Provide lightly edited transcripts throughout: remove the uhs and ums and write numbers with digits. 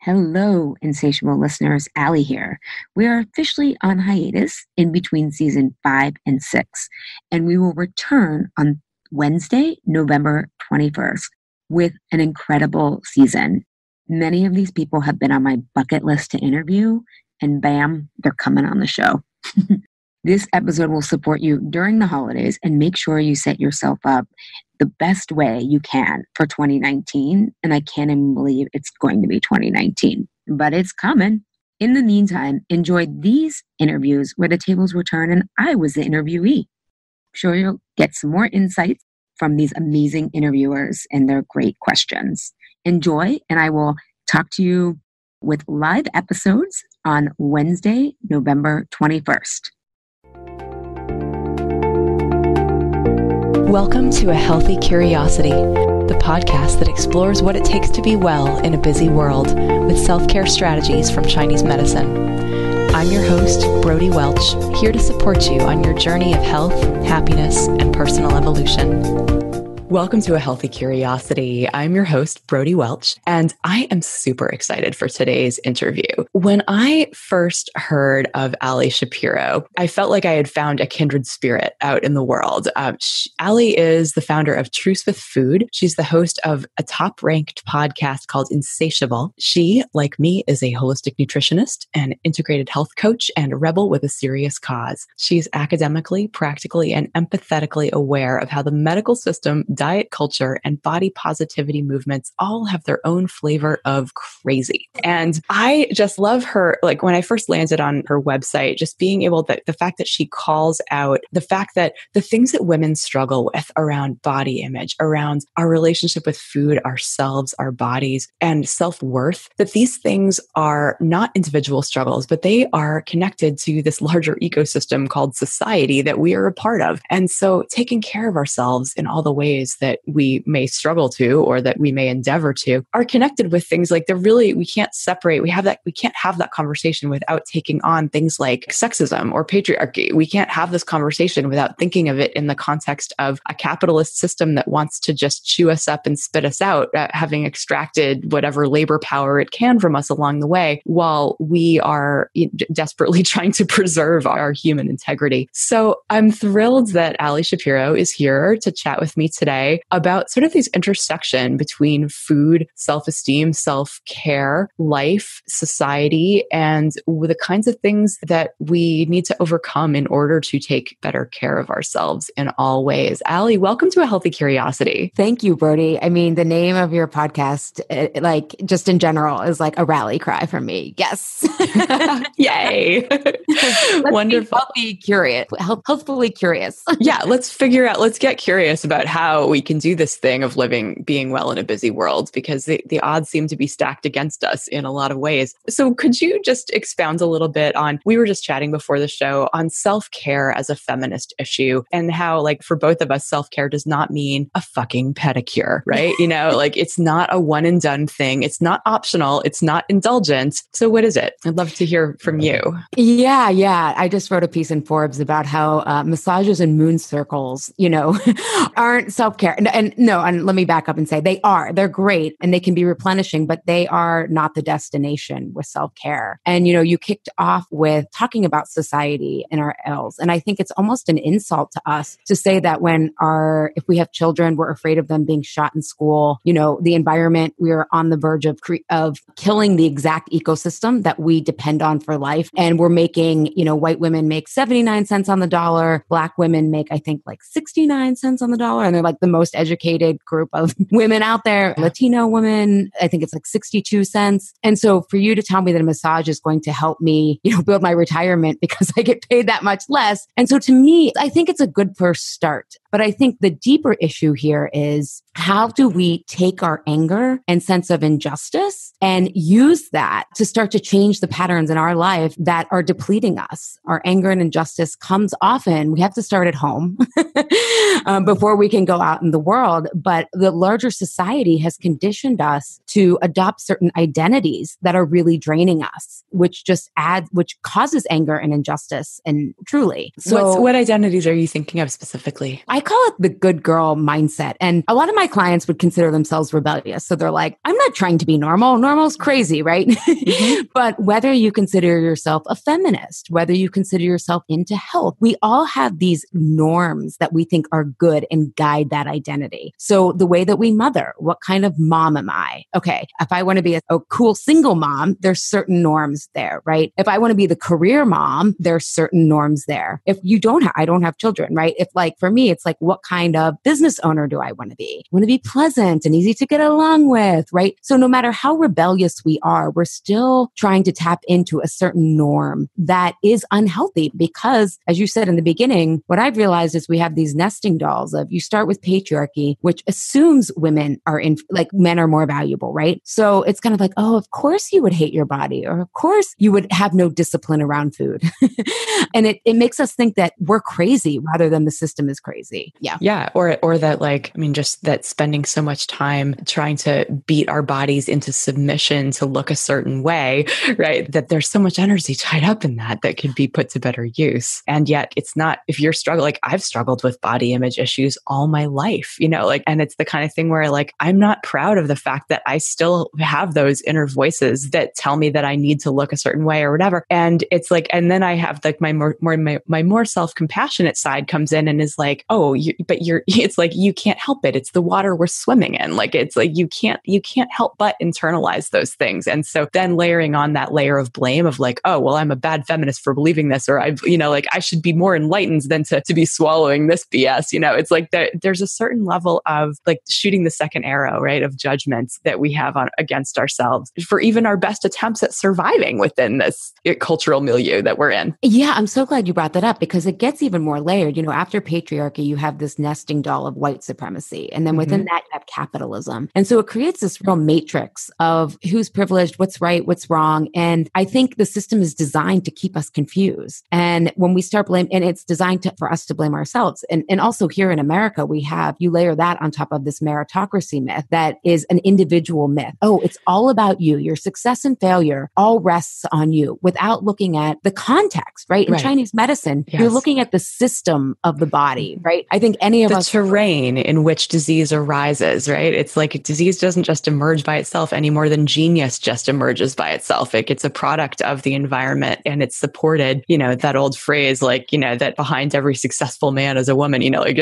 Hello, insatiable listeners. Allie here. We are officially on hiatus in between season 5 and 6, and we will return on Wednesday, November 21st, with an incredible season. Many of these people have been on my bucket list to interview, and bam, they're coming on the show. This episode will support you during the holidays and make sure you set yourself up the best way you can for 2019. And I can't even believe it's going to be 2019, but it's coming. In the meantime, enjoy these interviews where the tables were turned and I was the interviewee. I'm sure you'll get some more insights from these amazing interviewers and their great questions. Enjoy, and I will talk to you with live episodes on Wednesday, November 21st. Welcome to A Healthy Curiosity, the podcast that explores what it takes to be well in a busy world with self-care strategies from Chinese medicine. I'm your host, Brodie Welch, here to support you on your journey of health, happiness, and personal evolution. Welcome to A Healthy Curiosity. I'm your host, Brodie Welch, and I am super excited for today's interview. When I first heard of Ali Shapiro, I felt like I had found a kindred spirit out in the world. Ali is the founder of Truce with Food. She's the host of a top-ranked podcast called Insatiable. She, like me, is a holistic nutritionist, an integrated health coach, and a rebel with a serious cause. She's academically, practically, and empathetically aware of how the medical system, diet culture, and body positivity movements all have their own flavor of crazy. And I just love her, like when I first landed on her website, just being able to, the fact that she calls out the fact that the things that women struggle with around body image, around our relationship with food, ourselves, our bodies, and self-worth, that these things are not individual struggles, but they are connected to this larger ecosystem called society that we are a part of. And so taking care of ourselves in all the ways that we may struggle to, or that we may endeavor to, are connected with things like we can't separate. We can't have that conversation without taking on things like sexism or patriarchy. We can't have this conversation without thinking of it in the context of a capitalist system that wants to just chew us up and spit us out, having extracted whatever labor power it can from us along the way, while we are desperately trying to preserve our human integrity. So I'm thrilled that Ali Shapiro is here to chat with me today about sort of this intersection between food, self-esteem, self-care, life, society, and the kinds of things that we need to overcome in order to take better care of ourselves in all ways. Ali, welcome to A Healthy Curiosity. Thank you, Brodie. I mean, the name of your podcast, like just in general, is like a rally cry for me. Yes. Yay. Wonderful. Healthfully curious. Yeah, let's get curious about how we can do this thing of being well in a busy world, because the odds seem to be stacked against us in a lot of ways. So could you just expound a little bit on, we were just chatting before the show on self-care as a feminist issue, and how, like, for both of us, self-care does not mean a fucking pedicure, right? Like it's not a one and done thing. It's not optional. It's not indulgent. So what is it? I'd love to hear from you. Yeah. I just wrote a piece in Forbes about how massages and moon circles, aren't self-care. And let me back up and say they're great and they can be replenishing, but they are not the destination with self-care. And, you kicked off with talking about society and our ills. And I think it's almost an insult to us to say that if we have children, we're afraid of them being shot in school, the environment, we're on the verge of killing the exact ecosystem that we depend on for life. And we're making, white women make 79 cents on the dollar. Black women make, I think, like 69 cents on the dollar. And they're like the most educated group of women out there. Latino women, I think it's like 62 cents. And so for you to tell me that a massage is going to help me, build my retirement because I get paid that much less. And so to me, I think it's a good first start. But I think the deeper issue here is, how do we take our anger and sense of injustice and use that to start to change the patterns in our life that are depleting us? Our anger and injustice comes often. We have to start at home before we can go out in the world. But the larger society has conditioned us to adopt certain identities that are really draining us, which causes anger and injustice. And truly. So what identities are you thinking of specifically? I call it the good girl mindset. And a lot of my clients would consider themselves rebellious. So they're like, I'm not trying to be normal. Normal's crazy, right? Mm-hmm. But whether you consider yourself a feminist, whether you consider yourself into health, we all have these norms that we think are good and guide that identity. So the way that we mother, what kind of mom am I? Okay, if I want to be a cool single mom, there's certain norms there, right? If I want to be the career mom, there's certain norms there. If you don't I don't have children, right? If like for me, it's like, what kind of business owner do I want to be? I want to be pleasant and easy to get along with, right? So no matter how rebellious we are, we're still trying to tap into a certain norm that is unhealthy because, as you said in the beginning, what I've realized is we have these nesting dolls of you start with patriarchy, which assumes women are like men are more valuable, right? So it's kind of like, oh, of course you would hate your body, or of course you would have no discipline around food. And it makes us think that we're crazy rather than the system is crazy. Yeah. Yeah. Or that like, I mean, just that spending so much time trying to beat our bodies into submission to look a certain way, right? That there's so much energy tied up in that could be put to better use. And yet it's not, if you're struggling, like I've struggled with body image issues all my life, like, and it's the kind of thing where like, I'm not proud of the fact that I still have those inner voices that tell me that I need to look a certain way or whatever. And it's like, and then I have like my more self-compassionate side comes in and is like, oh, it's like, you can't help it. It's the water we're swimming in. Like, it's like, you can't help but internalize those things. And so then layering on that layer of blame of like, oh, well, I'm a bad feminist for believing this, or I've, like I should be more enlightened than to be swallowing this BS. It's like there's a certain level of like shooting the second arrow, right? Of judgments that we have against ourselves for even our best attempts at surviving within this cultural milieu that we're in. Yeah. I'm so glad you brought that up because it gets even more layered. After patriarchy, you have this nesting doll of white supremacy. And then within that, you have capitalism. And so it creates this real matrix of who's privileged, what's right, what's wrong. And I think the system is designed to keep us confused. And when we start blaming, and it's designed for us to blame ourselves. And also here in America, you layer that on top of this meritocracy myth that is an individual myth. Oh, it's all about you. Your success and failure all rests on you without looking at the context, right? In Chinese medicine, you're looking at the system of the body, right? I think any of us... The terrain in which disease arises, right? It's like disease doesn't just emerge by itself any more than genius just emerges by itself. It's a product of the environment and it's supported, that old phrase, like, that behind every successful man is a woman, like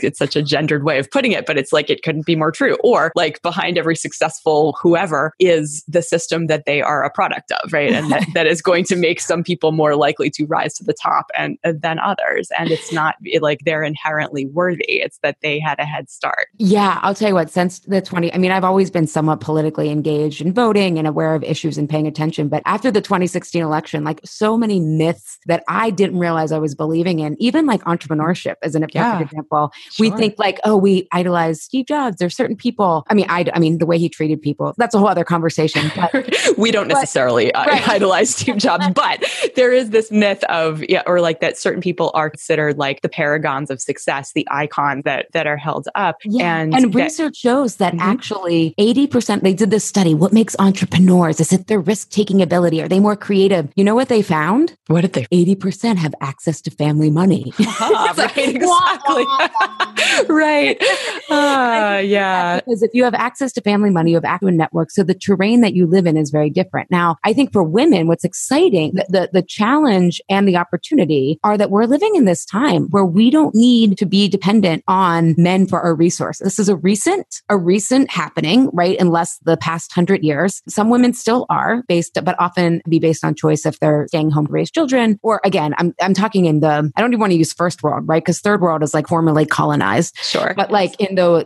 it's such a gendered way of putting it, but it's like, it couldn't be more true. Or like behind every successful whoever is the system that they are a product of, right? And that is going to make some people more likely to rise to the top than others. And it's not like they're inherently worthy. It's that they had a head start. Yeah. I'll tell you what, since I've always been somewhat politically engaged in voting and aware of issues and paying attention. But after the 2016 election, like so many myths that I didn't realize I was believing in, even like entrepreneurship as an perfect example. Sure. We think like, oh, we idolize Steve Jobs. There's certain people. I mean, the way he treated people, that's a whole other conversation. But, we don't necessarily idolize Steve Jobs, but there is this myth of, or like that certain people are considered like the paragons of success, the icons that are held up. Yeah. And research shows that actually 80%, they did this study, what makes entrepreneurs? Is it their risk-taking ability? Are they more creative? You know what they found? What did they? 80% have access to family money. Right, exactly. Right. Yeah. Because if you have access to family money, you have access to a network. So the terrain that you live in is very different. Now, I think for women, what's exciting, the challenge and the opportunity are that we're living in this time where we don't need to be dependent on men for our resources. This is a recent happening, right? Unless the past 100 years, some women still are but often be based on choice if they're staying home to raise children. Or again, I'm talking I don't even want to use first world, right? Because third world is like formerly colonized. Sure. But like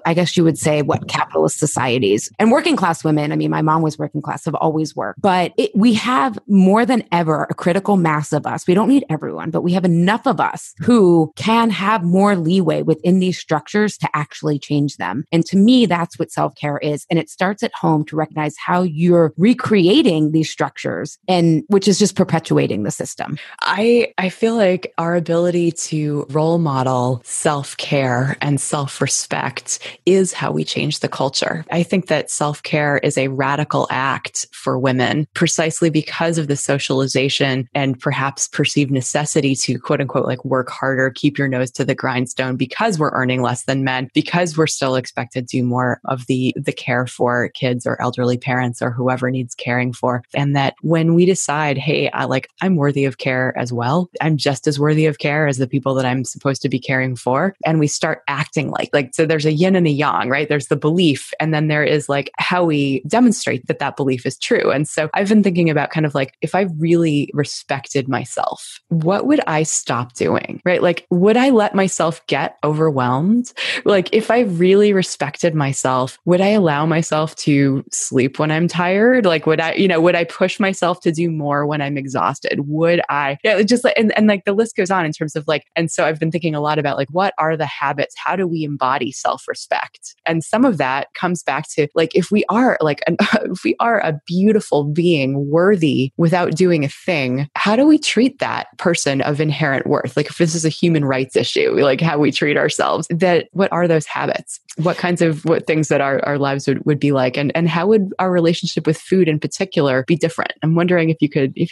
I guess you would say capitalist societies and working class women. I mean, my mom was working class, have always worked, but we have more than ever a critical mass of us. We don't need everyone, but we have enough of us who can have more leeway within these structures to actually change them. And to me, that's what self-care is. And it starts at home to recognize how you're recreating these structures and which is just perpetuating the system. I feel like our ability to role model self-care and self-respect is how we change the culture. I think that self-care is a radical act for women precisely because of the socialization and perhaps perceived necessity to quote unquote like work harder, keep your nose to the grindstone because we're earning less than men, because we're still expected to do more of the care for kids or elderly parents or whoever needs caring for. And that when we decide, hey, I'm worthy of care as well. I'm just as worthy of care as the people that I'm supposed to be caring for. And we start acting so there's a yin and a yang, right? There's the belief, and then there is like how we demonstrate that belief is true. And so I've been thinking about kind of like, if I really respected myself, what would I stop doing, right? Like, would I let myself get overwhelmed? Like, if I really respected myself, would I allow myself to sleep when I'm tired? Like, would I push myself to do more when I'm exhausted? Would I, just like, and like the list goes on in terms of like, and so I've been thinking a lot about like, what are the habits? How do we embody self-respect? And some of that comes back to like, if we are a beautiful being worthy without doing a thing, how do we treat that person of inherent worth? Like if this is a human rights issue, like how we treat ourselves, what are those habits? What things that our lives would be like? And how would our relationship with food in particular be different? I'm wondering if you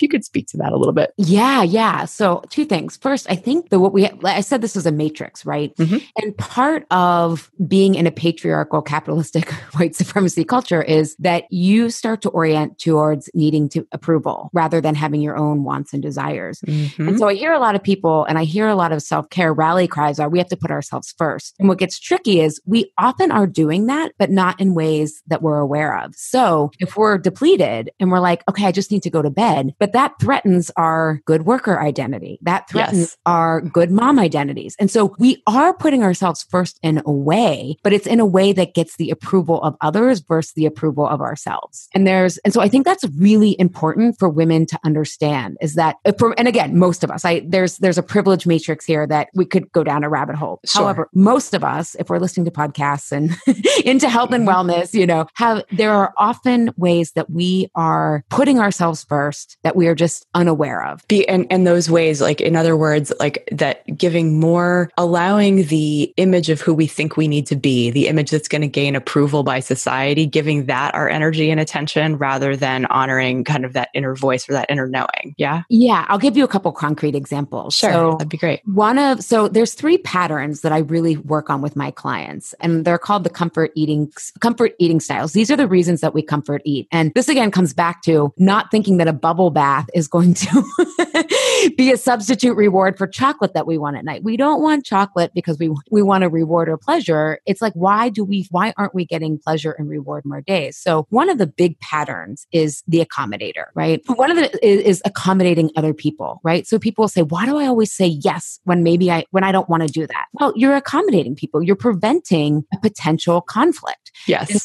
could speak to that a little bit. Yeah. So two things. First, I think I said this is a matrix, right? Mm-hmm. And part of being in a patriarchal, capitalistic, white supremacy culture is that you start to orient towards needing to approval rather than having your own wants and desires. Mm-hmm. And so I hear a lot of people, and I hear a lot of self-care rally cries are, we have to put ourselves first. And what gets tricky is we often are doing that, but not in ways that we're aware of. So if we're depleted and we're like, okay, I just need to go to bed, but that threatens our good worker identity. That threatens our good mom identities. And so we are putting ourselves first in a way, but it's in a way that gets the approval of others versus the approval of ourselves. And so I think that's really important for women to understand is that, and again, most of us, there's a privilege matrix here that we could go down a rabbit hole. Sure. However, most of us, if we're listening to podcasts and into health and wellness, there are often ways that we are putting ourselves first that we are just unaware of. And those ways, like in other words, like that giving more, allowing the image of who we think we need to be, the image that's going to gain approval by society, giving that our energy and attention rather than honoring kind of that inner voice or that inner knowing. Yeah. Yeah. I'll give you a couple concrete examples. Sure. So, that'd be great. There's 3 patterns that I really work on with my clients, and they're called the comfort eating styles. These are the reasons that we comfort eat. And this again comes back to not thinking that a bubble bath is going to be a substitute reward for chocolate that we want at night. We don't want chocolate because we want a reward or pleasure. It's like, why aren't we getting pleasure and reward in our days? So one of the big patterns is the accommodator, right? One of the is accommodating other people, right? So people will say, why do I always say yes when I don't want to do that? Well, you're accommodating people. You're preventing a potential conflict. Yes. And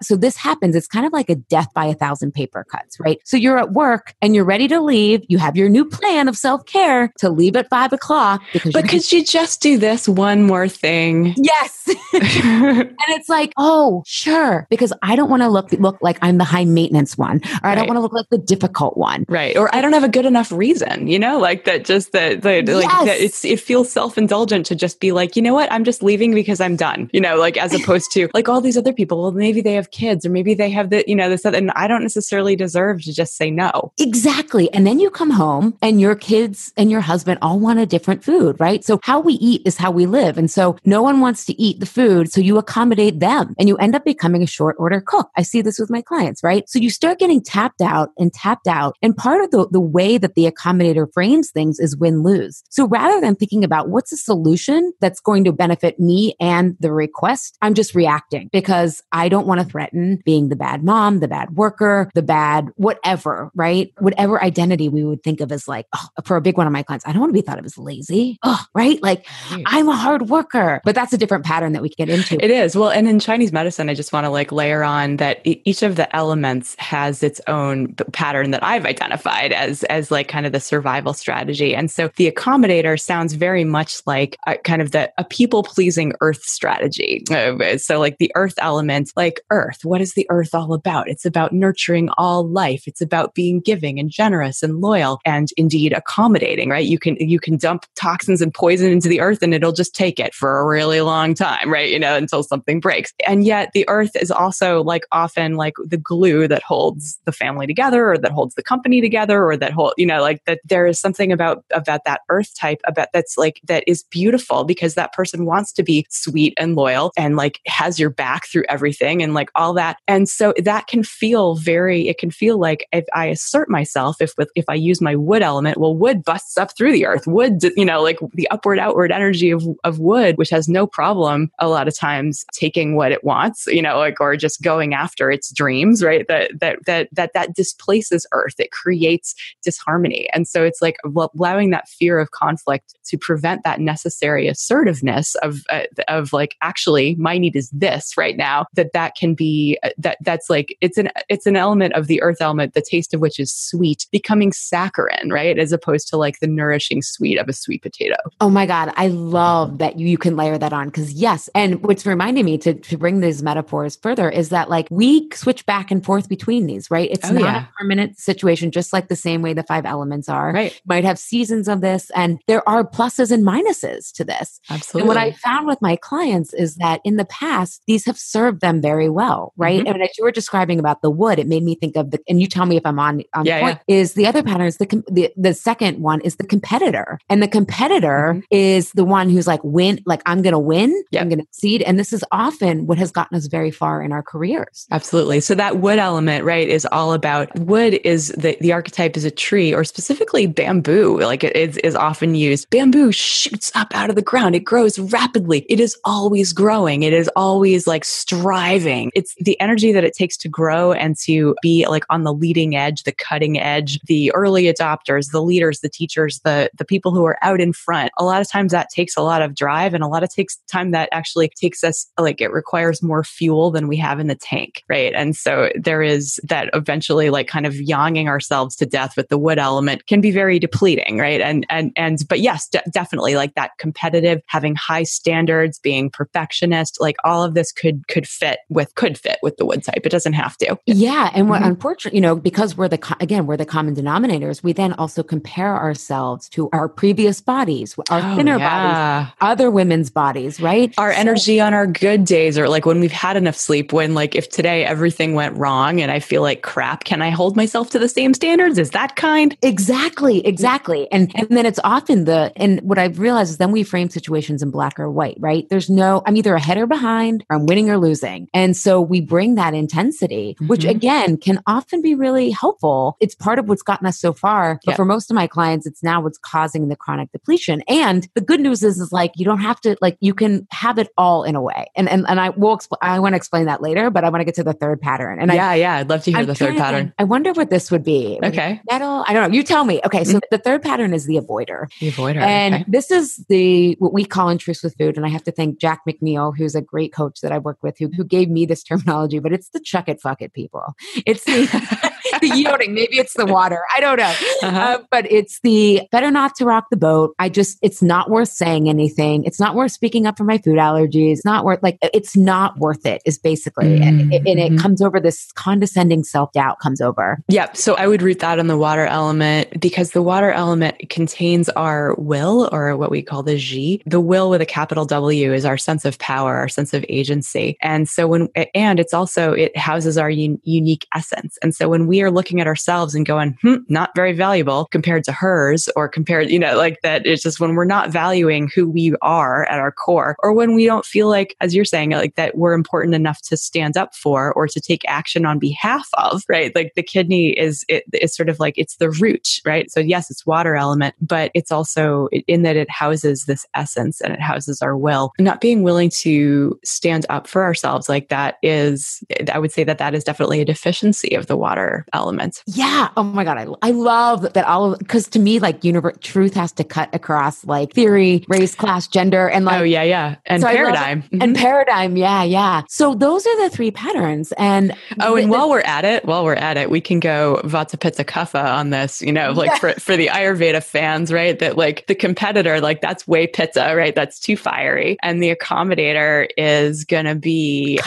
so this happens. It's kind of like a death by 1,000 paper cuts, right? So you're at work and you're ready to leave. You have your new plan of self-care to leave at 5 o'clock. Could you just do this one more thing? Yes. And it's like, oh, sure. Because I don't want to look like I'm the high maintenance one, or I don't want to look like the difficult one. Right. Or I don't have a good enough reason, like that just it feels self-indulgent to just be like, you know what? I'm just leaving because I'm done, like as opposed to like all these other people, well, maybe they have kids or maybe they have this other, and I don't necessarily deserve to just say no. Exactly. And then you come home and your kids and your husband all want a different food, right? So how we eat is how we live. And so no one wants to eat the food. So you accommodate them and you end up becoming a short order cook. I see this with my clients, right? So you start getting tapped out. And part of the way that the accommodator frames things is win-lose. So rather than thinking about what's a solution that's going to benefit me and the request, I'm just reacting because I don't want to threaten being the bad mom, the bad worker, the bad whatever, right? Whatever identity we would think of as like, for a big one of my clients, I don't want to be thought of as lazy, right? Like I'm a hard worker, but that's a different pattern that we can get into. It is. Well, and in Chinese medicine, I just want to like layer on that each of the elements has its own pattern that I've identified as like kind of the survival strategy. And so the accommodator sounds very much like kind of a people-pleasing earth strategy. So like the earth element, like earth, what is the earth all about? It's about nurturing all life. It's about being giving and generous and loyal and indeed accommodating, right? You can dump toxins and poison into the earth and it'll just take it for a really long time, right? Until something breaks. And yet the earth is also like often like the glue that holds the family together or that holds the company together or that like that there is something about that earth type that that is beautiful because that person wants to be sweet and loyal and like has your back through everything and like all that. And so that can feel it can feel like if I assert myself, if I use my wood element, well, wood busts up through the earth. Wood, like the upward, outward energy of wood, which has no problem a lot of times taking what it wants, or just going after its dreams, right? That displaces earth. It creates disharmony. And so it's like allowing that fear of conflict to prevent that necessary assertiveness of like, actually, my need is this right now, that can be, that's like, it's an element of the earth element, the taste of which is sweet, becoming saccharine, right? As opposed to like the nourishing sweet of a sweet potato. Oh my God. I love that you can layer that on because yes. And what's reminding me to bring these metaphors further is that like we switch back and forth between these, right? It's not a permanent situation, just like the same way the 5 elements are. Right. Might have seasons of this and there are pluses and minuses to this. Absolutely. And what I found with my clients is that in the past, these have served them very well, right? And as you were describing about the wood, it made me think of and you tell me if I'm on point, is the other pattern is the second one is the competitor. And the competitor is the one who's like, I'm going to win, I'm going to succeed. And this is often what has gotten us very far in our careers. Absolutely. So that wood element, right, is all about wood is the archetype is a tree or specifically bamboo, like it is often used. Bamboo shoots up out of the ground. It grows rapidly. It is always growing. It is always like striving. It's the energy that it takes to grow and to be like on the leading edge, the cutting edge, the early adopters, the leaders, the teachers, the people who are out in front. A lot of times that takes a lot of drive and a lot of time that actually takes us, like it requires more fuel than we have in the tank, right? And so there is that eventually like kind of yawning ourselves to death with the wood element can be very depleting, right? But yes, definitely like that competitive, having high standards, being perfectionist, like all of this could fit with the wood type. It doesn't have to. Yeah. And what unfortunately, because we're the common denominators, we then also compare ourselves to our previous bodies, our thinner bodies, other women's bodies, right? Our energy on our good days or like when we've had enough sleep, when like if today everything went wrong and I feel like crap, can I hold myself to the same standards? Is that kind? Exactly. And then it's often and what I've realized is then we frame situations in black or white, right? I'm either ahead or behind or I'm winning or losing. And so we bring that intensity, which again can often be really helpful. It's part of what's gotten us so far. But for most of my clients, it's now what's causing the chronic depletion. And the good news is like, you don't have to, like, you can have it all in a way. And I want to explain that later, but I want to get to the third pattern. And I'd love to hear the third pattern. I wonder what this would be. Okay. Metal? I don't know. You tell me. Okay. So the third pattern is the avoider. And okay. this is what we call in Truth with Food. And I have to thank Jack McNeil, who's a great coach that I work with, who gave me this terminology, but it's the chuck it, fuck it people. It's the yielding. Maybe it's the water. I don't know. But it's the better not to rock the boat. It's not worth saying anything. It's not worth speaking up for my food allergies. It's not worth it is basically, and it comes over, this condescending self-doubt comes over. Yep. So I would root that on the water element because the water element contains our will, or what we call the Ji. The will with a capital W is our sense of power, our sense of agency. And so it houses our unique essence. And so when we are looking at ourselves and going, not very valuable compared to hers, or compared, like that, it's just when we're not valuing who we are at our core, or when we don't feel like, as you're saying, like that we're important enough to stand up for or to take action on behalf of, right? Like the kidney is sort of like, it's the root, right? So yes, it's water element, but it's also in that it houses this essence and it houses our will. Not being willing to stand up for ourselves, like that is, I would say that is definitely a deficiency of the water element. Yeah. Oh my God. I love that because to me, like truth has to cut across like theory, race, class, gender, and like, and so paradigm. And paradigm. Yeah. So those are the 3 patterns. And while we're at it, we can go Vata Pitta Kapha on this, for the Ayurveda fans, right? That like the competitor, like that's way Pitta, right? That's too fiery. And the accommodator is going to be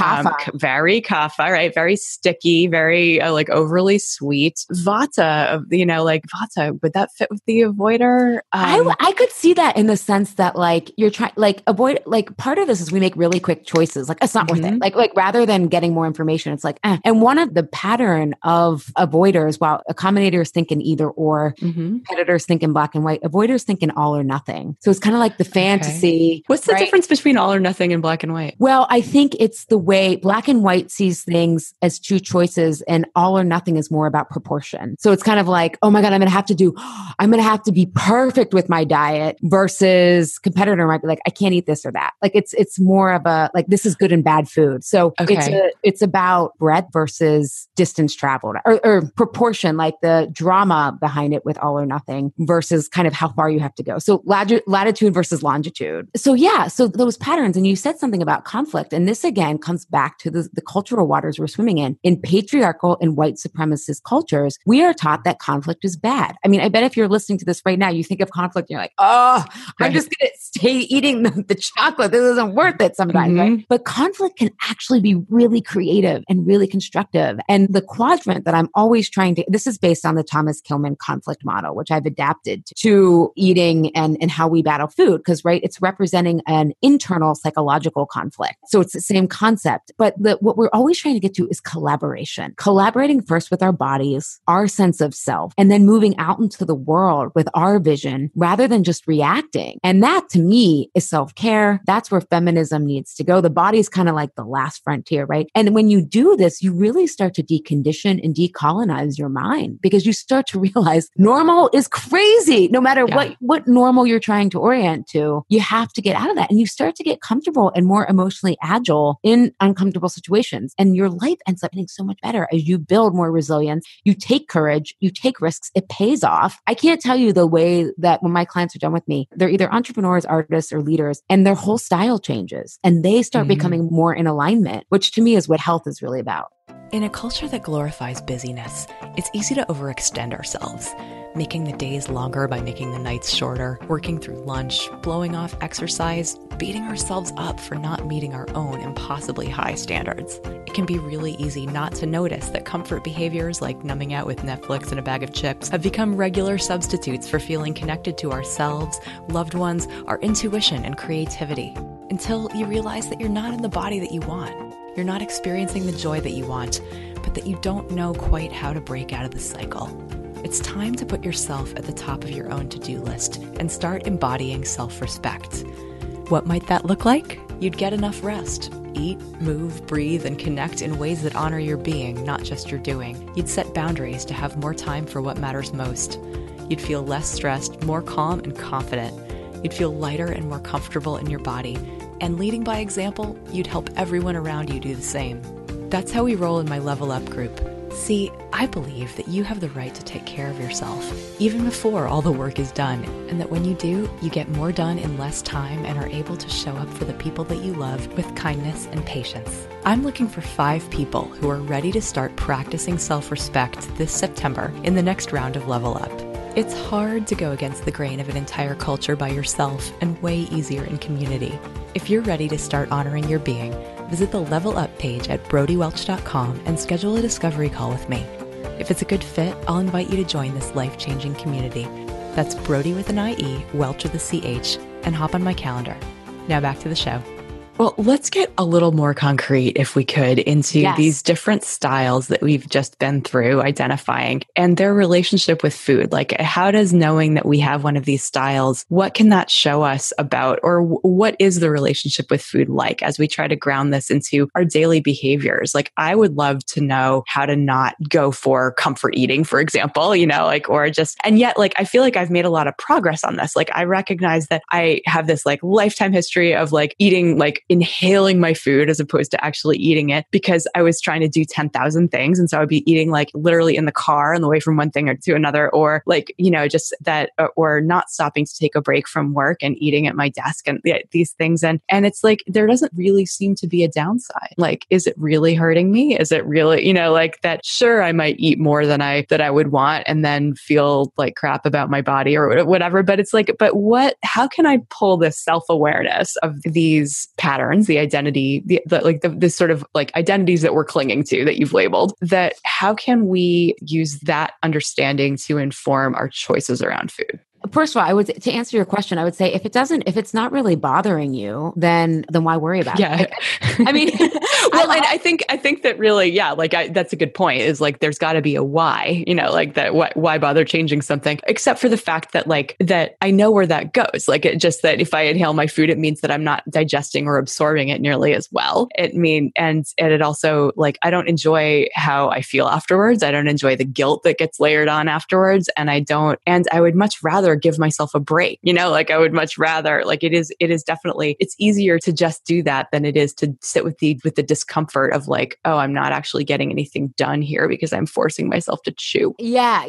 very Kapha, right? Very sticky, very like overly sweet. Vata, Vata, would that fit with the avoider? I could see that in the sense that like you're trying, like avoid, like part of this is we make really quick choices. Like it's not worth it. Like rather than getting more information, it's like, And one of the pattern of avoiders, while accommodators think in either or, competitors think in black and white, avoiders think in all or nothing. nothing. So it's kind of like the fantasy. What's the difference between all or nothing and black and white? Well, I think it's the way black and white sees things as two choices, and all or nothing is more about proportion. So it's kind of like, oh my God, I'm going to have to be perfect with my diet, versus competitor might be like, I can't eat this or that. Like it's more of a, like, this is good and bad food. So it's about breadth versus distance traveled, or proportion, like the drama behind it with all or nothing versus kind of how far you have to go. So latitude versus longitude. So so those patterns, and you said something about conflict. And this again comes back to the cultural waters we're swimming in. In patriarchal and white supremacist cultures, we are taught that conflict is bad. I mean, I bet if you're listening to this right now, you think of conflict and you're like, oh, I'm just going to stay eating the chocolate. This isn't worth it sometimes, right? But conflict can actually be really creative and really constructive. And the quadrant that I'm always this is based on the Thomas Kilmann conflict model, which I've adapted to eating and how we battle food. Because, right, it's representing an internal psychological conflict. So it's the same concept. But what we're always trying to get to is collaboration. Collaborating first with our bodies, our sense of self, and then moving out into the world with our vision rather than just reacting. And that to me is self-care. That's where feminism needs to go. The body's kind of like the last frontier, right? And when you do this, you really start to decondition and decolonize your mind, because you start to realize normal is crazy. No matter what normal you're trying to orient to, you have to get out of that. And you start to get comfortable and more emotionally agile in uncomfortable situations. And your life ends up getting so much better as you build more resilience. You take courage, you take risks, it pays off. I can't tell you the way that when my clients are done with me, they're either entrepreneurs, artists, or leaders, and their whole style changes and they start becoming more in alignment, which to me is what health is really about. In a culture that glorifies busyness, it's easy to overextend ourselves, making the days longer by making the nights shorter, working through lunch, blowing off exercise, beating ourselves up for not meeting our own impossibly high standards. It can be really easy not to notice that comfort behaviors like numbing out with Netflix and a bag of chips have become regular substitutes for feeling connected to ourselves, loved ones, our intuition, and creativity. Until you realize that you're not in the body that you want. You're not experiencing the joy that you want, but that you don't know quite how to break out of the cycle. It's time to put yourself at the top of your own to-do list and start embodying self-respect. What might that look like? You'd get enough rest. Eat, move, breathe, and connect in ways that honor your being, not just your doing. You'd set boundaries to have more time for what matters most. You'd feel less stressed, more calm and confident. You'd feel lighter and more comfortable in your body. And leading by example, you'd help everyone around you do the same. That's how we roll in my Level Up group. See, I believe that you have the right to take care of yourself, even before all the work is done, and that when you do, you get more done in less time and are able to show up for the people that you love with kindness and patience. I'm looking for 5 people who are ready to start practicing self-respect this September in the next round of Level Up. It's hard to go against the grain of an entire culture by yourself and way easier in community. If you're ready to start honoring your being, visit the Level Up page at brodiewelch.com and schedule a discovery call with me. If it's a good fit, I'll invite you to join this life-changing community. That's Brodie with an IE, Welch with a CH, and hop on my calendar. Now back to the show. Well, let's get a little more concrete, if we could, into these different styles that we've just been through identifying and their relationship with food. Like, how does knowing that we have one of these styles, what can that show us about, or what is the relationship with food like as we try to ground this into our daily behaviors? Like, I would love to know how to not go for comfort eating, for example, you know, like, or just, and yet, like, I feel like I've made a lot of progress on this. Like, I recognize that I have this like lifetime history of like eating, like inhaling my food as opposed to actually eating it, because I was trying to do 10,000 things. And so I'd be eating like literally in the car on the way from one thing or to another, or like, you know, just that, or not stopping to take a break from work and eating at my desk and these things. And it's like, there doesn't really seem to be a downside. Like, is it really hurting me? Is it really, you know, like that, sure, I might eat more than I would want and then feel like crap about my body or whatever. But it's like, how can I pull this self-awareness of these patterns, the identity, the sort of like identities that we're clinging to that you've labeled, that how can we use that understanding to inform our choices around food? First of all, to answer your question, I would say if it's not really bothering you, then why worry about it? Yeah. I mean, Well, and I think that really, yeah, like that's a good point, is like, there's gotta be a why, like that, why bother changing something, except for the fact that like, that I know where that goes. Like it just that if I inhale my food, it means that I'm not digesting or absorbing it nearly as well. And it also, like, I don't enjoy how I feel afterwards. I don't enjoy the guilt that gets layered on afterwards. And I would much rather give myself a break, like I would much rather, like it is definitely, it's easier to just do that than it is to sit with the discomfort of like, oh, I'm not actually getting anything done here because I'm forcing myself to chew. Yeah.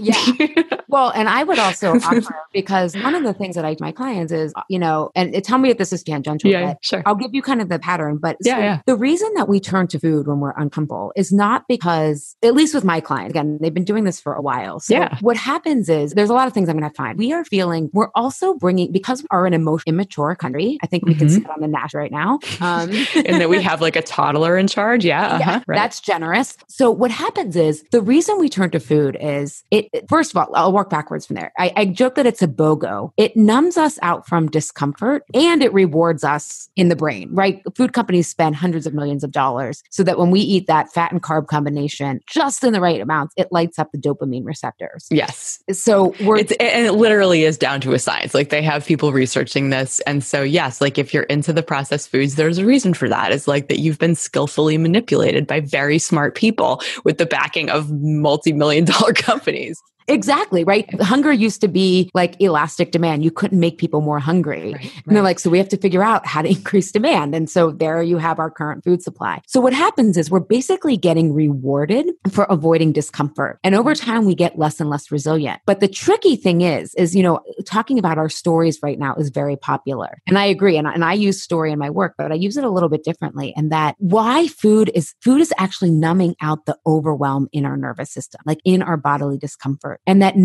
Well, and I would also offer, because one of the things that I my clients is, and tell me if this is tangential, but sure. I'll give you kind of the pattern. But the reason that we turn to food when we're uncomfortable is not because, at least with my clients, again, they've been doing this for a while. So what happens is there's a lot of things I'm going to find. We're also bringing, because we're an immature country, I think we can sit on the Nash right now. And that we have like a toddler in charge. Yeah. Right. That's generous. So what happens is the reason we turn to food is first of all, I'll work backwards from there. I joke that it's a BOGO. It numbs us out from discomfort and it rewards us in the brain, right? Food companies spend hundreds of millions of dollars so that when we eat that fat and carb combination just in the right amounts, it lights up the dopamine receptors. Yes. So and it literally is down to a science. Like they have people researching this. And so yes, like if you're into the processed foods, there's a reason for that. It's like that you've been skillfully manipulated by very smart people with the backing of multi-million-dollar companies. Exactly, right? Hunger used to be like elastic demand. You couldn't make people more hungry. Right. And they're like, so we have to figure out how to increase demand. And so there you have our current food supply. So what happens is we're basically getting rewarded for avoiding discomfort. And over time, we get less and less resilient. But the tricky thing is, talking about our stories right now is very popular. And I agree. And I use story in my work, but I use it a little bit differently. And that why food is actually numbing out the overwhelm in our nervous system, like in our bodily discomfort. And that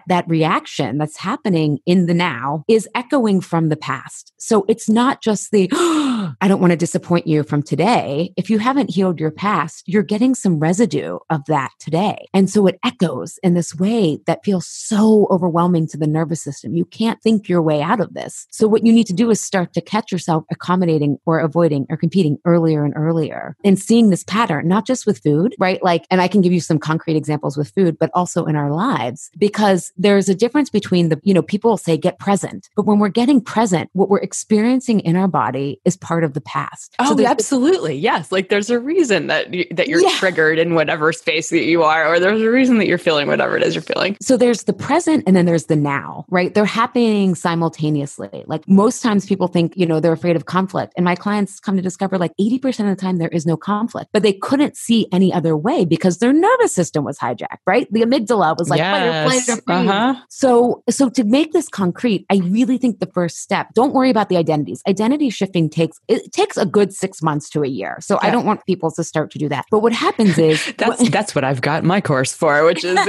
that reaction that's happening in the now is echoing from the past. So it's not just I don't want to disappoint you from today. If you haven't healed your past, you're getting some residue of that today. And so it echoes in this way that feels so overwhelming to the nervous system. You can't think your way out of this. So what you need to do is start to catch yourself accommodating or avoiding or competing earlier and earlier and seeing this pattern, not just with food, right? Like, and I can give you some concrete examples with food, but also in our lives, because there's a difference between people say get present, but when we're getting present, what we're experiencing in our body is part of the past. Oh, so absolutely. Yes. Like there's a reason that you're triggered in whatever space that you are, or there's a reason that you're feeling whatever it is you're feeling. So there's the present and then there's the now, right? They're happening simultaneously. Like most times people think, they're afraid of conflict. And my clients come to discover like 80% of the time there is no conflict, but they couldn't see any other way because their nervous system was hijacked, right? The amygdala was like, So to make this concrete, I really think the first step, don't worry about the identities. Identity shifting takes a good 6 months to a year. So I don't want people to start to do that. But what happens is that's what I've got my course for, which is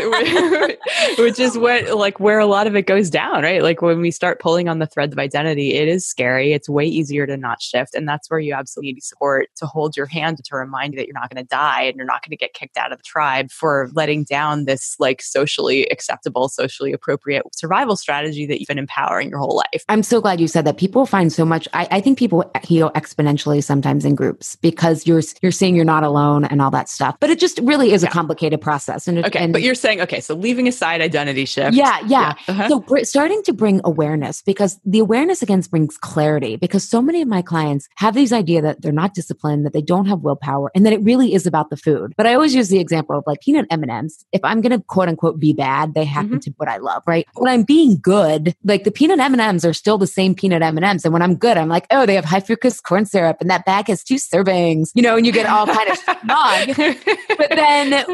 what like where a lot of it goes down, right? Like when we start pulling on the threads of identity, it is scary. It's way easier to not shift. And that's where you absolutely need support to hold your hand to remind you that you're not going to die and you're not going to get kicked out of the tribe for letting down this like socially acceptable, socially appropriate survival strategy that you've been empowering your whole life. I'm so glad you said that. People find so much. I think people heal exponentially sometimes in groups because you're seeing you're not alone and all that stuff. But it just really is a complicated process. But you're saying, so leaving aside identity shift. Yeah. So starting to bring awareness, because the awareness again brings clarity, because so many of my clients have these idea that they're not disciplined, that they don't have willpower, and that it really is about the food. But I always use the example of like peanut M&Ms. If I'm going to quote unquote be bad, they happen to what I love, right? When I'm being good, like the peanut M&Ms are still the same peanut M&Ms. And when I'm good, I'm like, oh, they have high fructose corn syrup and that bag has 2 servings, and you get all kind of smug. But then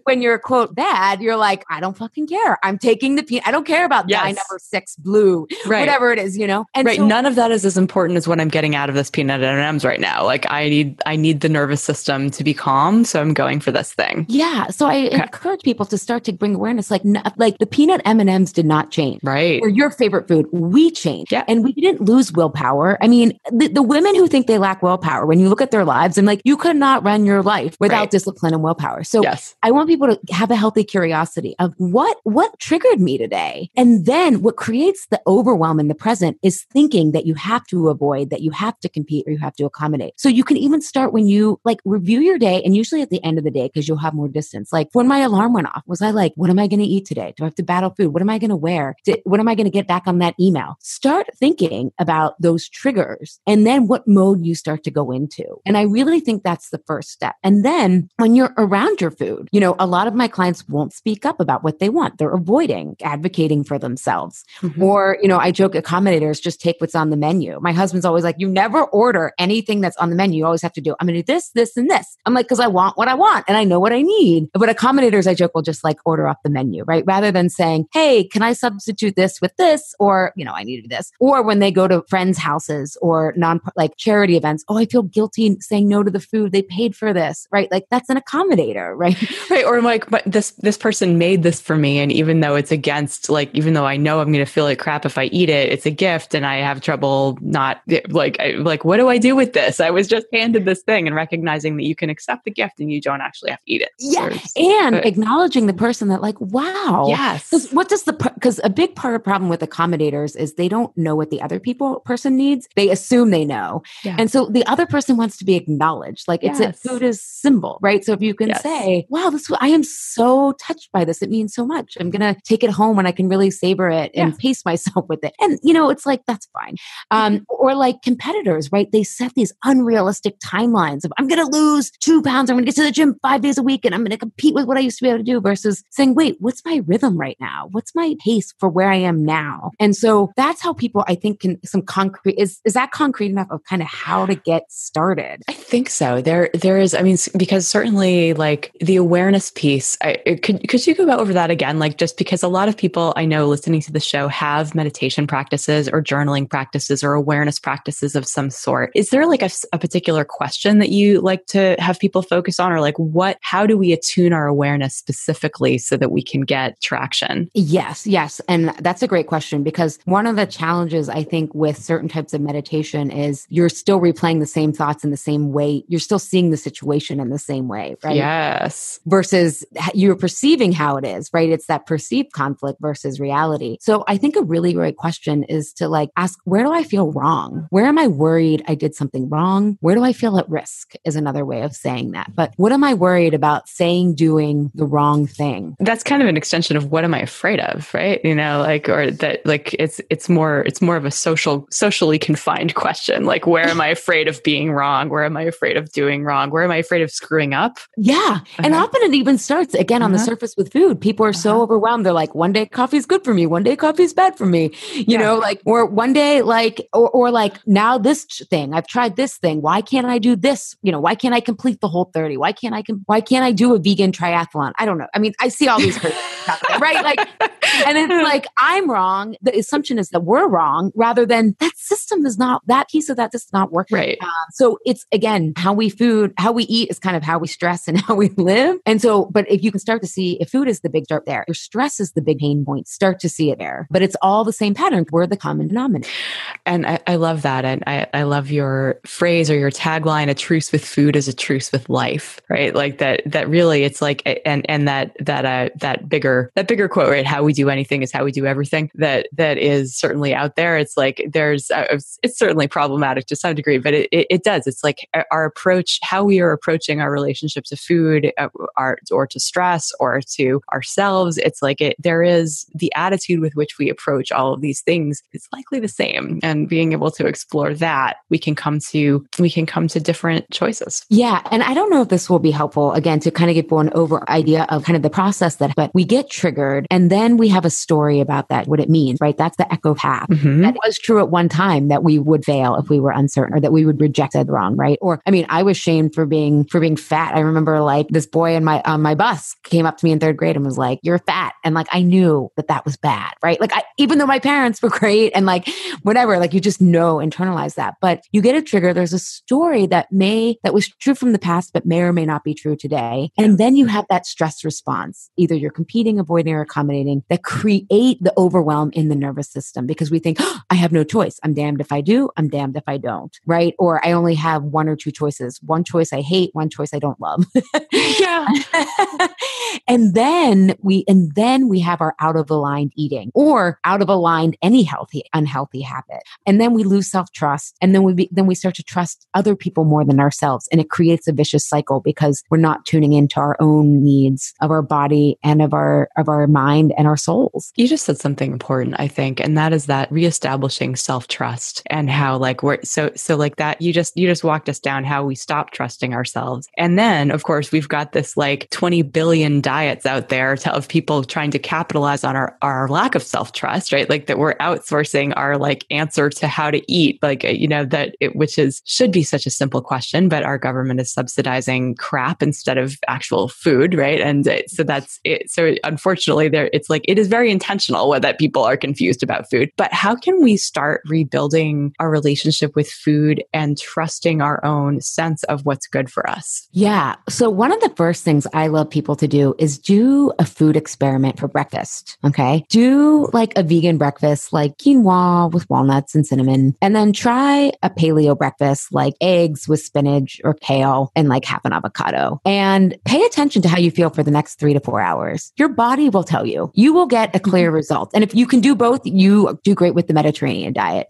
when you're quote bad, you're like, I don't fucking care. I'm taking the peanut. I don't care about dye number 6 blue, whatever it is, And so, none of that is as important as what I'm getting out of this peanut M&Ms right now. Like I need the nervous system to be calm. So I'm going for this thing. Yeah. So I encourage people to start to bring awareness. Like the peanut M&Ms did not change. Right. Or your favorite food, we changed. Yeah. And we didn't lose willpower. I mean, the women who think they lack willpower, when you look at their lives, and like, you could not run your life without discipline and willpower. So I want people to have a healthy curiosity of what triggered me today. And then what creates the overwhelm in the present is thinking that you have to avoid, that you have to compete, or you have to accommodate. So you can even start when you like review your day, and usually at the end of the day, because you'll have more distance. Like when my alarm went off, was I like, what am I going to eat today? Do I have to battle food? What am I going to wear? What am I going to get back on that email? Start thinking about those triggers and then what mode you start to go into. And I really think that's the first step. And then when you're around your food, you know, a lot of my clients won't speak up about what they want. They're avoiding advocating for themselves. Or, you know, I joke, accommodators just take what's on the menu. My husband's always like, you never order anything that's on the menu. You always have to do, I'm going to do this, this, and this. I'm like, because I want what I want and I know what I need. But accommodators, I joke, will just like order off the menu, right? Rather than saying, hey, can I substitute this with this? Or, you know, I need to do this. Or when they go to friends' houses or like charity events, oh, I feel guilty saying no to the food. They paid for this, right? Like that's an accommodator, right? Right. Or like, but this person made this for me. And even though it's against, like, even though I know I'm going to feel like crap if I eat it, it's a gift and I have trouble not like, what do I do with this? I was just handed this thing, and recognizing that you can accept the gift and you don't actually have to eat it. Yeah. And acknowledging the person that like, wow. Yes. Because a big part of the problem with accommodators is they don't know what the other person needs. They assume they know. Yeah. And so the other person wants to be acknowledged. Like food is symbol, right? So if you can say, wow, I am so touched by this. It means so much. I'm going to take it home when I can really savor it and pace myself with it. And, you know, it's like, that's fine. Or like competitors, right? They set these unrealistic timelines of, I'm going to lose 2 pounds. I'm going to get to the gym 5 days a week and I'm going to compete with what I used to be able to do, versus saying, wait, what's my rhythm right now? What's my pace for where I am now? And so that's how people, I think, can some concrete, is that concrete enough of kind of how to get started? I think so. There is, I mean, because certainly like the awareness piece, could you go over that again? Like, just because a lot of people I know listening to the show have meditation practices or journaling practices or awareness practices of some sort. Is there like a particular question that you like to have people focus on, or like how do we attune our awareness specifically so that we can get traction? Yes. And that's a great question, because one of the challenges I think with certain types of meditation is you're still replaying the same thoughts in the same way. You're still seeing the situation in the same way, right? Yes. Versus you're perceiving how it is, right? It's that perceived conflict versus reality. So I think a really great question is to like ask, where do I feel wrong? Where am I worried I did something wrong? Where do I feel at risk is another way of saying that. But what am I worried about saying, doing the wrong thing? That's kind of an extension of what am I afraid of, right? You know, like, or that like it's more of a socially confined question. Like, where am I afraid of being wrong? Where am I afraid of doing wrong? Where am I afraid of screwing up? Yeah. And often it even starts again on the surface with food. People are so overwhelmed. They're like, one day coffee is good for me. One day coffee is bad for me. You know, like, or one day, like, or like now this thing, I've tried this thing. Why can't I do this? You know, why can't I complete the whole 30? Why can't I do a vegan triathlon? I don't know. I mean, I see all these crazy stuff, right? Like, and it's like, I'm wrong. The assumption is that we're wrong, rather than that system is not, that piece of that does not work. Right. So it's, again, how we eat is kind of how we stress and how we live. And so, but if you can start to see, if food is the big start there, your stress is the big pain point, start to see it there. But it's all the same pattern. We're the common denominator. And I love that. And I love your phrase or your tagline, a truce with food is a truce with life, right? Like that really, it's like, and that bigger quote, right? How we do anything is how we do everything. That is certainly out there. It's like, it's certainly problematic to some degree, but it does. It's like our approach, how we are approaching our relationship to food, or to stress, or to ourselves. It's like there is the attitude with which we approach all of these things is likely the same. And being able to explore that, we can come to different choices. Yeah. And I don't know if this will be helpful, again, to kind of give people an over idea of kind of the process but we get triggered and then we have a story about that, what it means, right? That's the echo path. Mm-hmm. That was true at one time, that we would fail if we were uncertain, or that we would reject it wrong, right? Or, I mean, I was shamed for being fat. I remember like this boy on my bus came up to me in 3rd grade and was like, "You're fat." And like, I knew that was bad, right? Like even though my parents were great and like whatever, like you just internalize that. But you get a trigger. There's a story that was true from the past, but may or may not be true today. And then you have that stress response. habits, either you're competing, avoiding, or accommodating, that create the overwhelm in the nervous system because we think, oh, I have no choice. I'm damned if I do. I'm damned if I don't. Right. Or I only have one or two choices. One choice I hate, one choice I don't love. Yeah. and then we have our out of aligned eating or out of aligned any unhealthy habit. And then we lose self-trust. And then we start to trust other people more than ourselves. And it creates a vicious cycle because we're not tuning into our own needs of our body and of our mind and our souls. You just said something important, I think. And that is that reestablishing self-trust and how so like that, you just walked us down how we stop trusting ourselves. And then of course we've got this like 20 billion diets out there of people trying to capitalize on our lack of self-trust, right? Like that we're outsourcing our like answer to how to eat, like, should be such a simple question, but our government is subsidizing crap instead of actual food, right? And so that's it. So unfortunately it's like, it is very intentional that people are confused about food, but how can we start rebuilding our relationship with food and trusting our own sense of what's good for us? Yeah. So one of the first things I love people to do is do a food experiment for breakfast. Okay. Do like a vegan breakfast, like quinoa with walnuts and cinnamon, and then try a paleo breakfast, like eggs with spinach or kale and like half an avocado, and pay attention to how you feel for the next 3 to 4 hours. Your body will tell you. You will get a clear result. And if you can do both, you do great with the Mediterranean diet,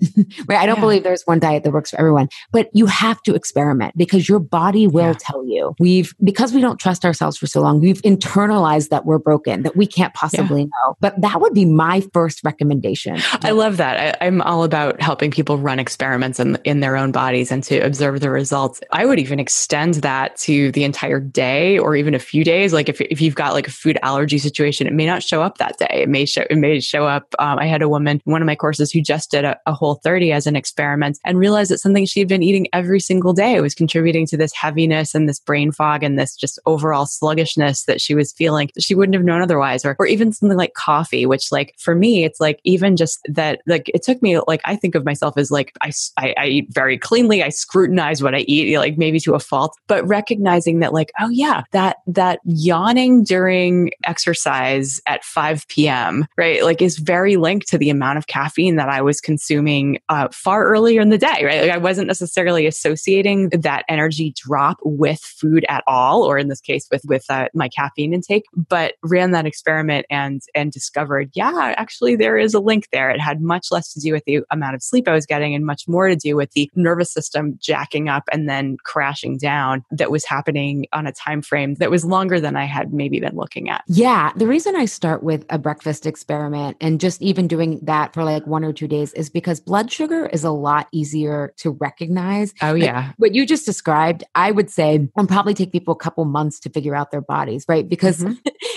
right? I don't believe there's one diet that works for everyone, but you have to experiment because your body will tell you. Because we don't trust ourselves for so long, we've internalized that we're broken, that we can't possibly know. But that would be my first recommendation. I love that. I'm all about helping people run experiments in their own bodies and to observe the results. I would even extend that to the entire day or even a few days. Like if you've got like a food allergy situation, it may not show up that day. It may show up. I had a woman in one of my courses who just did a Whole30 as an experiment and realized that something she had been eating every single day was contributing to this heaviness and this brain fog and this just overall sluggishness that she was feeling that she wouldn't have known otherwise. Or even something like coffee, which like for me, it's like even just that, like it took me, like I think of myself as like, I eat very cleanly. I scrutinize what I eat, like maybe to a fault, but recognizing that like, oh yeah, that yawning during exercise at 5 p.m., right? Like is very linked to the amount of caffeine that I was consuming far earlier in the day, right? Like I wasn't necessarily associating that energy drop with food at all, or in this case with my caffeine intake, but ran that experiment and discovered, yeah, actually there is a link there. It had much less to do with the amount of sleep I was getting and much more to do with the nervous system jacking up and then crashing down that was happening on a time frame that was longer than I had maybe been looking at. Yeah. The reason I start with a breakfast experiment and just even doing that for like 1 or 2 days is because blood sugar is a lot easier to recognize. Oh, yeah. Like what you just described, I would say, and probably take people a couple months to figure out their bodies, right? Because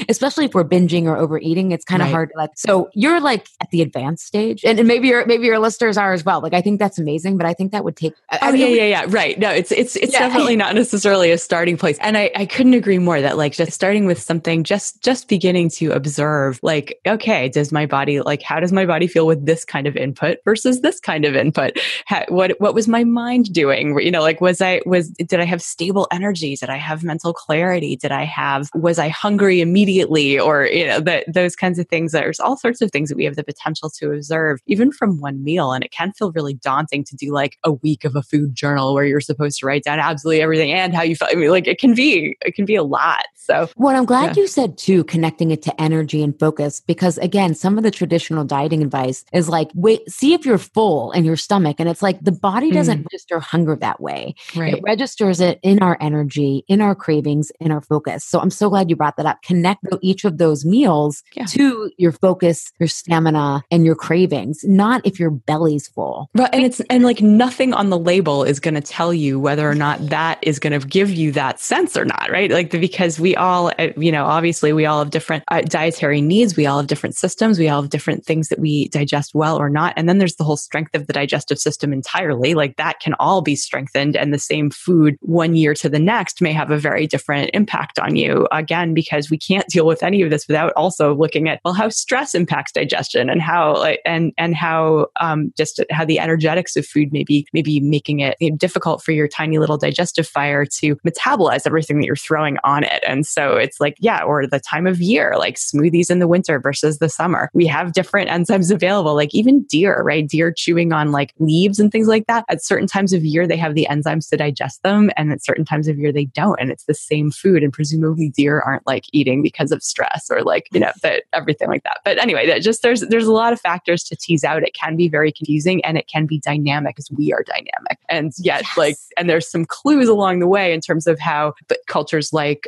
especially if we're binging or overeating, it's kind of hard to so you're like at the advanced stage and maybe your listeners are as well. Like, I think that's amazing, but I think that would take. Yeah. Right. No, it's definitely not necessarily a starting place. And I couldn't agree more that like just starting with something, just beginning to observe like, okay, does my body, like, how does my body feel with this kind of input versus this kind of input? What was my mind doing? You know, like, did I have stable energy? Did I have mental clarity? Was I hungry immediately? Or, you know, those kinds of things. There's all sorts of things that we have the potential to observe even from one meal. And it can feel really daunting to do like a week of a food journal where you're supposed to write down absolutely everything and how you felt. I mean, like it can be a lot. So I'm glad you said too, connecting it to energy and focus, because again, some of the traditional dieting advice is like, wait, see if you're full in your stomach. And it's like, the body doesn't register hunger that way. Right. It registers it in our energy, in our cravings, in our focus. So I'm so glad you brought that up. Connect each of those meals to your focus, your stamina, and your cravings, not if your belly's full. Right. And like nothing on the label is going to tell you whether or not that is going to give you that sense or not, right? Like because we all, you know, obviously we all have different dietary needs. We all have different systems. We all have different things that we digest well or not. And then there's the whole strength of the digestive system entirely. Like that can all be strengthened, and the same food 1 year to the next may have a very different impact on you. Again, because we can't deal with any of this without also looking at, well, how stress impacts digestion and how, and how just how the energetics of food may be making it difficult for your tiny little digestive fire to metabolize everything that you're throwing on it. And so it's like, yeah, or the time of year, like smoothies in the winter versus the summer. We have different enzymes available, like even deer, right? Deer chewing on like leaves and things like that. At certain times of year, they have the enzymes to digest them. And at certain times of year, they don't. And it's the same food. And presumably deer aren't like eating because of stress or like, that everything like that. But anyway, that just there's a lot of factors to tease out. It can be very confusing and it can be dynamic because we are dynamic. And yet and there's some clues along the way in terms of how cultures like,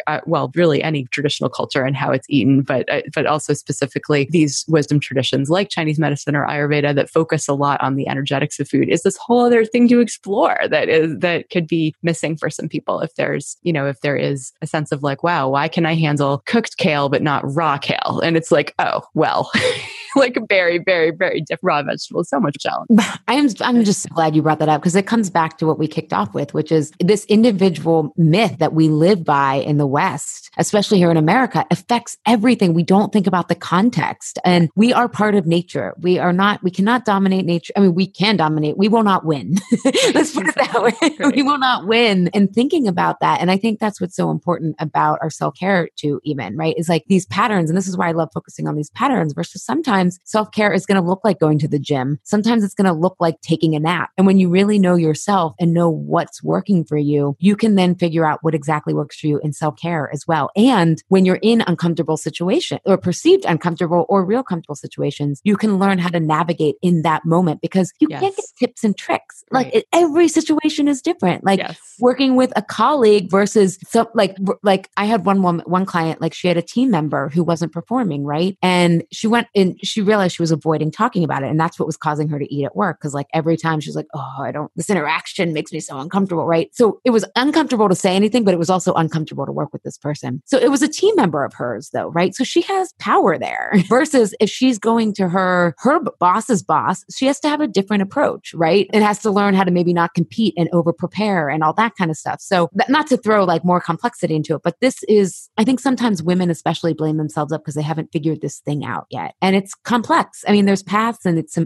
really any traditional culture and how it's eaten, but also specifically these wisdom traditions like Chinese medicine or Ayurveda that focus a lot on the energetics of food is this whole other thing to explore that could be missing for some people if there is a sense of like, wow, why can I handle cooked kale but not raw kale? And it's like, oh, well, like a very, very, very different raw vegetable. So much challenge. I'm just glad you brought that up because it comes back to what we kicked off with, which is this individual myth that we live by in the West, especially here in America, affects everything. We don't think about the context, and we are part of nature. We cannot dominate nature. I mean, we can dominate. We will not win. Let's put it that way. Right. We will not win. And thinking about that. And I think that's what's so important about our self-care too, even, right? Is like these patterns. And this is why I love focusing on these patterns versus sometimes self-care is going to look like going to the gym. Sometimes it's going to look like taking a nap. And when you really know yourself and know what's working for you, you can then figure out what exactly works for you in self-care as well. And when you're in uncomfortable situations or perceived uncomfortable or real comfortable situations, you can learn how to navigate in that moment because you can't get tips and tricks. Right. Like every situation is different. Like working with a colleague versus like I had one client, like she had a team member who wasn't performing, right? And she went and she realized she was avoiding talking about it. And that's what was causing her to eat at work. Cause like every time she was like, this interaction makes me so uncomfortable, right? So it was uncomfortable to say anything, but it was also uncomfortable to work with this person. So it was a team member of hers though, right? So she has power there versus if she's going to her boss's boss, she has to have a different approach, right? And has to learn how to maybe not compete and over prepare and all that kind of stuff. So not to throw like more complexity into it, but this is, I think sometimes women especially blame themselves up because they haven't figured this thing out yet. And it's complex. I mean, there's paths and it's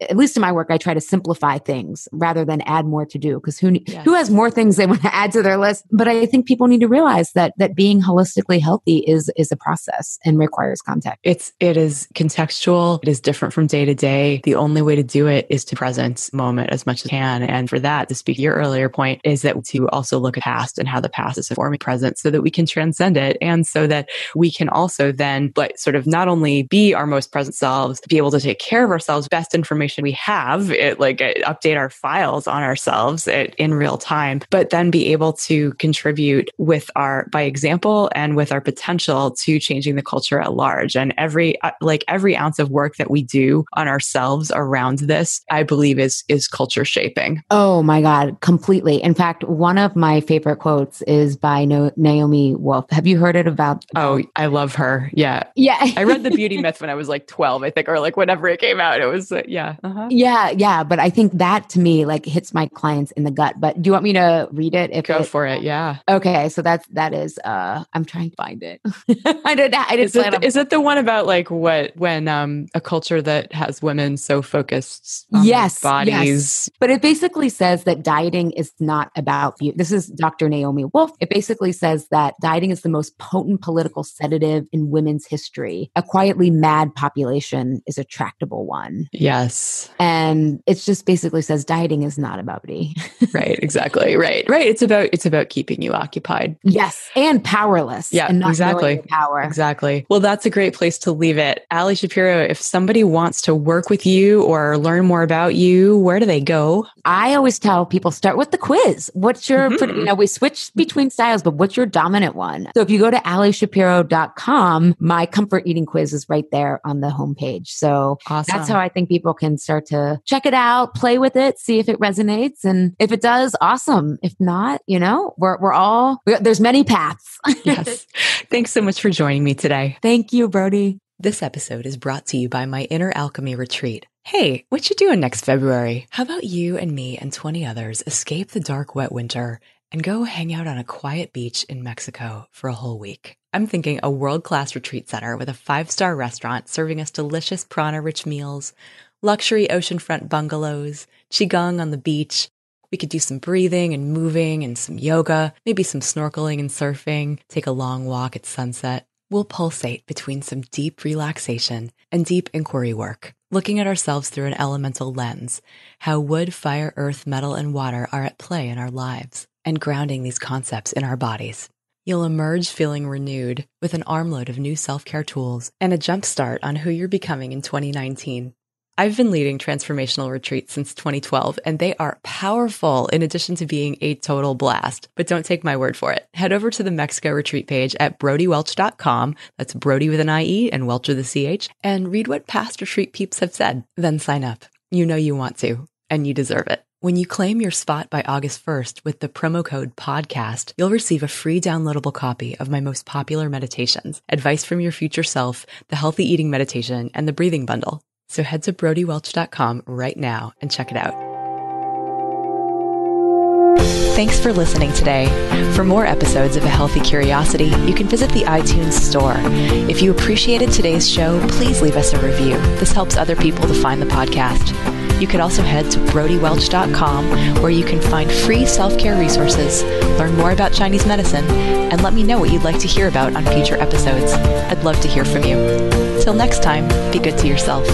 at least in my work, I try to simplify things rather than add more to do because who has more things they want to add to their list? But I think people need to realize that being holistically healthy is a process and requires context. It is contextual. It is different from day to day. The only way to do it is to present moment as much as can. And for that, to speak to your earlier point, is that to also look at past and how the past is forming present so that we can transcend it. And so that we can also then sort of not only be our most present selves, be able to take care of ourselves, best information we have, update our files on ourselves in real time, but then be able to contribute by example and with our potential to changing the culture at large. And every ounce of work that we do on ourselves around this, I believe is culture shaping. Oh my God, completely. In fact, one of my favorite quotes is by Naomi Wolf. Have you heard it about? Oh, I love her. Yeah. Yeah. I read The Beauty Myth when I was like 12, I think, or like whenever it came out. It was, Yeah. But I think that to me like hits my clients in the gut. But do you want me to read it? Go for it. Yeah. Okay. So that is, I'm trying to find it. I didn't. Is it the one about like when a culture that has women so focused on their bodies? Yes. But it basically says that dieting is not about beauty. This is Dr. Naomi Wolf. It basically says that dieting is the most potent political sedative in women's history. A quietly mad population is a tractable one. Yes. And it just basically says dieting is not about beauty. Right. Exactly. Right. It's about keeping you occupied. Yes. And powerless. Yeah, and not exactly. Power. Exactly. Well, that's a great place to leave it. Ali Shapiro, if somebody wants to work with you or learn more about you, where do they go? I always tell people start with the quiz. What's your, we switch between styles, but what's your dominant one? So if you go to alishapiro.com, my comfort eating quiz is right there on the homepage. So awesome. That's how I think people can start to check it out, play with it, see if it resonates. And if it does, awesome. If not, there's many paths. Yes. Thanks so much for joining me today. Thank you, Brodie. This episode is brought to you by my Inner Alchemy Retreat. Hey, what you doing next February? How about you and me and 20 others escape the dark, wet winter and go hang out on a quiet beach in Mexico for a whole week? I'm thinking a world-class retreat center with a 5-star restaurant serving us delicious prana-rich meals, luxury oceanfront bungalows, qigong on the beach. We could do some breathing and moving and some yoga, maybe some snorkeling and surfing, take a long walk at sunset. We'll pulsate between some deep relaxation and deep inquiry work, looking at ourselves through an elemental lens, how wood, fire, earth, metal, and water are at play in our lives, and grounding these concepts in our bodies. You'll emerge feeling renewed with an armload of new self-care tools and a jumpstart on who you're becoming in 2019. I've been leading transformational retreats since 2012, and they are powerful in addition to being a total blast. But don't take my word for it. Head over to the Mexico retreat page at brodiewelch.com. That's Brodie with an IE and Welch with a CH, and read what past retreat peeps have said. Then sign up. You know you want to, and you deserve it. When you claim your spot by August 1st with the promo code PODCAST, you'll receive a free downloadable copy of my most popular meditations, Advice from Your Future Self, the Healthy Eating Meditation, and the Breathing Bundle. So head to brodiewelch.com right now and check it out. Thanks for listening today. For more episodes of A Healthy Curiosity, you can visit the iTunes store. If you appreciated today's show, please leave us a review. This helps other people to find the podcast. You could also head to brodiewelch.com, where you can find free self-care resources, learn more about Chinese medicine, and let me know what you'd like to hear about on future episodes. I'd love to hear from you. Till next time, be good to yourself.